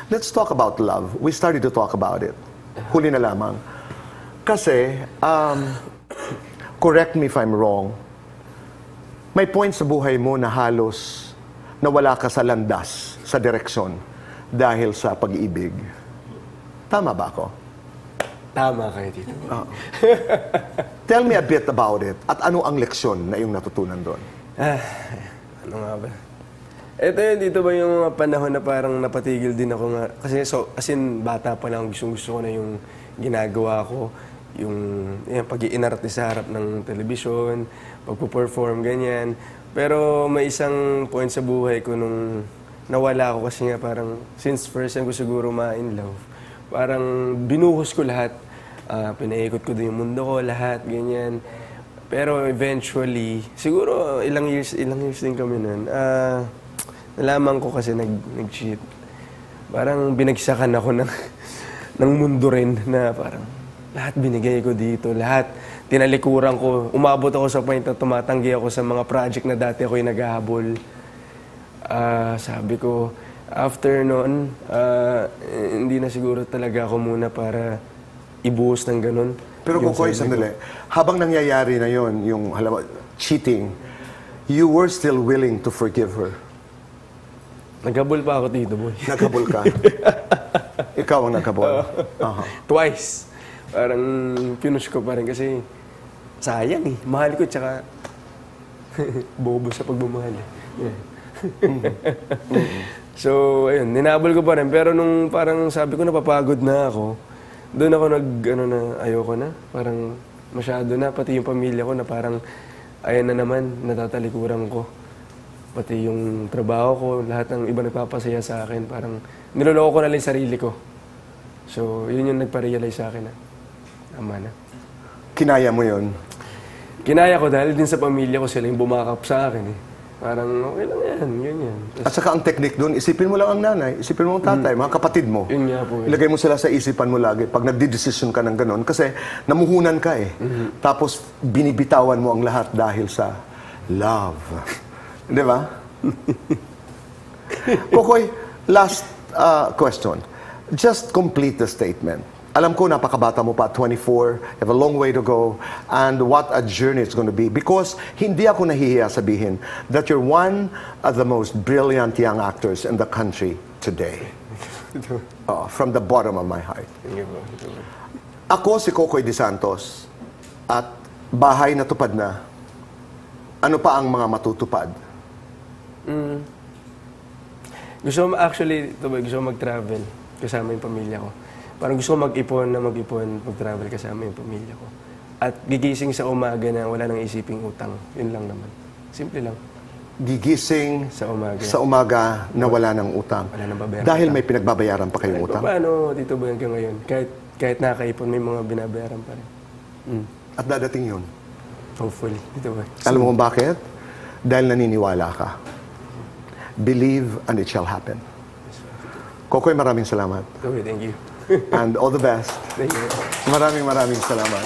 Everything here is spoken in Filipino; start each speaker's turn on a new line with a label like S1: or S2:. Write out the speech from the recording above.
S1: Let's talk about love. We started to talk about it. Huli na lamang. Kasi, correct me if I'm wrong, may point sa buhay mo na halos nawala ka sa landas, sa direksyon, dahil sa pag-ibig. Tama ba ako?
S2: Tama kayo dito.
S1: Tell me a bit about it. At ano ang leksyon na iyong natutunan doon?
S2: Ano nga ba? Ito yun, dito ba yung mga panahon na parang napatigil din ako nga. Kasi as in, bata pa lang, gusto ko na yung ginagawa ko. Yung pag-iinarte sa harap ng telebisyon, pagpo-perform, ganyan. Pero may isang point sa buhay ko nung nawala ako kasi nga parang, since first time ko siguro ma-in love, parang binuhos ko lahat. Pinaikot ko din yung mundo ko, lahat, ganyan. Pero eventually, siguro ilang years din kami nun. Nalaman ko kasi nag-cheat. Parang binagsakan ako ng mundo rin na parang lahat binigay ko dito, lahat tinalikuran ko. Umabot ako sa point na tumatanggi ako sa mga project na dati ako'y naghahabol. Sabi ko, after noon, hindi na siguro talaga ako muna para ibuhos ng ganun.
S1: Pero Kokoy, sandali, habang nangyayari na yon, yung cheating, you were still willing to forgive her?
S2: Naghabol pa ako dito, boy.
S1: Naghabol ka? Ikaw ang naghabol?
S2: Twice. Parang pinush ko pa rin kasi sayang eh. Mahal ko tsaka bobo sa pagmamahal eh. Yeah. So, ayun, ninabol ko pa rin. Pero nung parang sabi ko napapagod na ako, doon ako ayoko na. Parang masyado na. Pati yung pamilya ko na parang, ayan na naman, natatalikuran ko. Pati yung trabaho ko, lahat ng iba nagpapasaya sa akin. Parang niloloko ko na lang yung sarili ko. So, yun yung nagpa-realize sa akin na, tama na.
S1: Kinaya mo yun?
S2: Kinaya ko dahil din sa pamilya ko, sila yung bumakap sa akin eh. Parang, okay lang yan, ganyan.
S1: At saka ang technique doon, isipin mo lang ang nanay, isipin mo ang tatay, mga kapatid mo.
S2: Yun nga po.
S1: Ilagay mo sila sa isipan mo lagi pag nagdi-decision ka ng ganun. Kasi namuhunan ka eh. Tapos binibitawan mo ang lahat dahil sa love. Di ba? Kokoy, last question. Just complete the statement. Alam ko, napakabata mo pa, 24, you have a long way to go, and what a journey it's going to be. Because hindi ako nahihiya sabihin that you're one of the most brilliant young actors in the country today. From the bottom of my heart. Ako si Kokoy De Santos, at bahay natupad na. Ano pa ang mga matutupad?
S2: Gusto ko mag-travel kasama yung pamilya ko. Parang gusto ko mag-ipon, mag-travel kasama yung pamilya ko. At gigising sa umaga na wala nang isiping utang. Yun lang naman. Simple lang.
S1: Gigising sa umaga na wala ng utang.
S2: Wala nang babayaran.
S1: Dahil may pinagbabayaran pa kayong utang.
S2: Paano dito ba hanggang ngayon? Kahit nakakaipon, may mga binabayaran pa rin.
S1: At dadating yun.
S2: Hopefully. Dito ba?
S1: Alam mo kung bakit? Dahil naniniwala ka. Believe and it shall happen. Kokoy, maraming salamat.
S2: Okay, thank you.
S1: And all the best.
S2: Thank you.
S1: Maraming salamat.